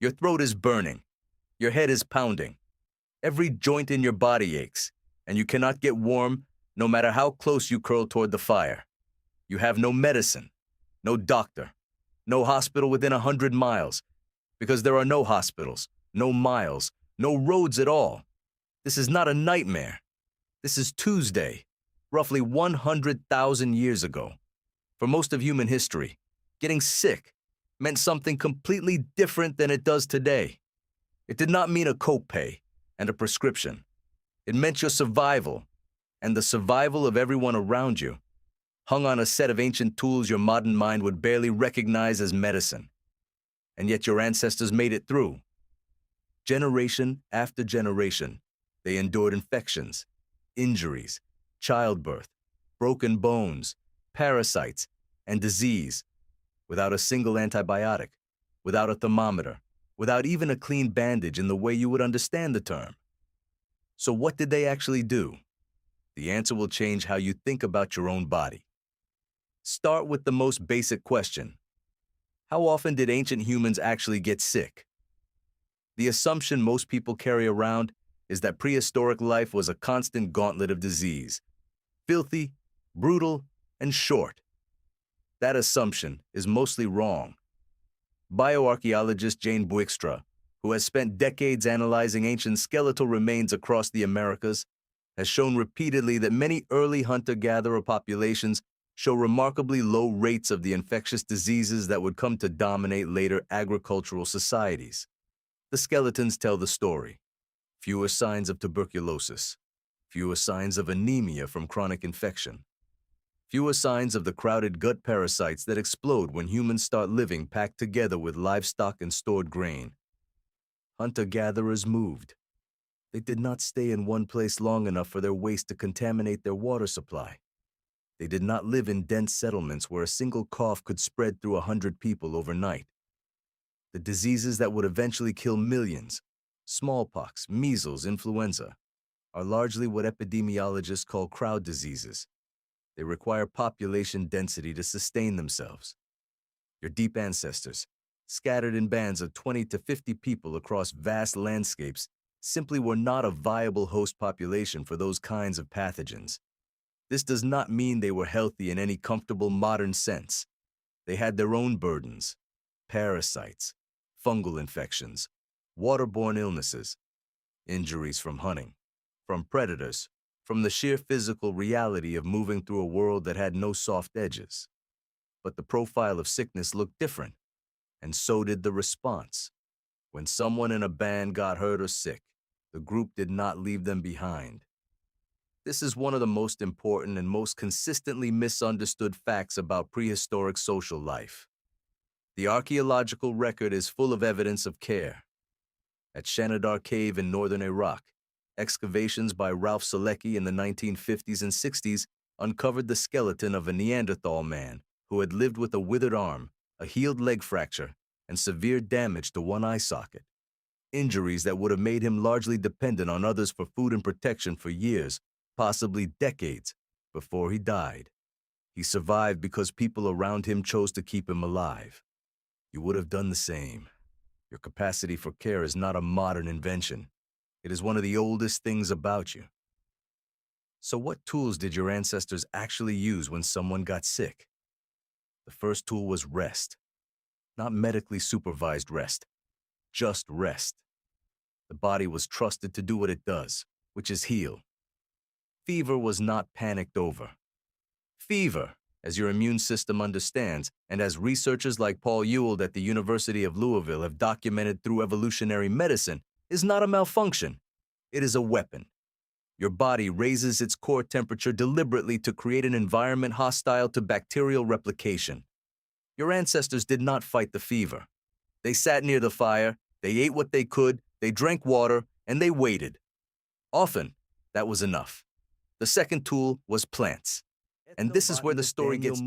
Your throat is burning. Your head is pounding. Every joint in your body aches, and you cannot get warm no matter how close you curl toward the fire. You have no medicine, no doctor, no hospital within 100 miles, because there are no hospitals, no miles, no roads at all. This is not a nightmare. This is Tuesday, roughly 100,000 years ago. For most of human history, getting sick meant something completely different than it does today. It did not mean a copay and a prescription. It meant your survival and the survival of everyone around you, hung on a set of ancient tools your modern mind would barely recognize as medicine. And yet your ancestors made it through. Generation after generation, they endured infections, injuries, childbirth, broken bones, parasites, and disease, without a single antibiotic, without a thermometer, without even a clean bandage in the way you would understand the term. So what did they actually do? The answer will change how you think about your own body. Start with the most basic question. How often did ancient humans actually get sick? The assumption most people carry around is that prehistoric life was a constant gauntlet of disease, filthy, brutal, and short. That assumption is mostly wrong. Bioarchaeologist Jane Buikstra, who has spent decades analyzing ancient skeletal remains across the Americas, has shown repeatedly that many early hunter-gatherer populations show remarkably low rates of the infectious diseases that would come to dominate later agricultural societies. The skeletons tell the story. Fewer signs of tuberculosis, fewer signs of anemia from chronic infection, fewer signs of the crowded gut parasites that explode when humans start living packed together with livestock and stored grain. Hunter-gatherers moved. They did not stay in one place long enough for their waste to contaminate their water supply. They did not live in dense settlements where a single cough could spread through 100 people overnight. The diseases that would eventually kill millions, smallpox, measles, influenza, are largely what epidemiologists call crowd diseases. They require population density to sustain themselves. Your deep ancestors, scattered in bands of 20 to 50 people across vast landscapes, simply were not a viable host population for those kinds of pathogens. This does not mean they were healthy in any comfortable modern sense. They had their own burdens: parasites, fungal infections, waterborne illnesses, injuries from hunting, from predators, from the sheer physical reality of moving through a world that had no soft edges. But the profile of sickness looked different, and so did the response. When someone in a band got hurt or sick, the group did not leave them behind. This is one of the most important and most consistently misunderstood facts about prehistoric social life. The archaeological record is full of evidence of care. At Shanidar Cave in northern Iraq, excavations by Ralph Selecki in the 1950s and 60s uncovered the skeleton of a Neanderthal man who had lived with a withered arm, a healed leg fracture, and severe damage to one eye socket. Injuries that would have made him largely dependent on others for food and protection for years, possibly decades, before he died. He survived because people around him chose to keep him alive. You would have done the same. Your capacity for care is not a modern invention. It is one of the oldest things about you. So what tools did your ancestors actually use when someone got sick? The first tool was rest. Not medically supervised rest, just rest. The body was trusted to do what it does, which is heal. Fever was not panicked over. Fever, as your immune system understands, and as researchers like Paul Ewald at the University of Louisville have documented through evolutionary medicine, is not a malfunction. It is a weapon. Your body raises its core temperature deliberately to create an environment hostile to bacterial replication. Your ancestors did not fight the fever. They sat near the fire, they ate what they could, they drank water, and they waited. Often, that was enough. The second tool was plants. And this is where the story gets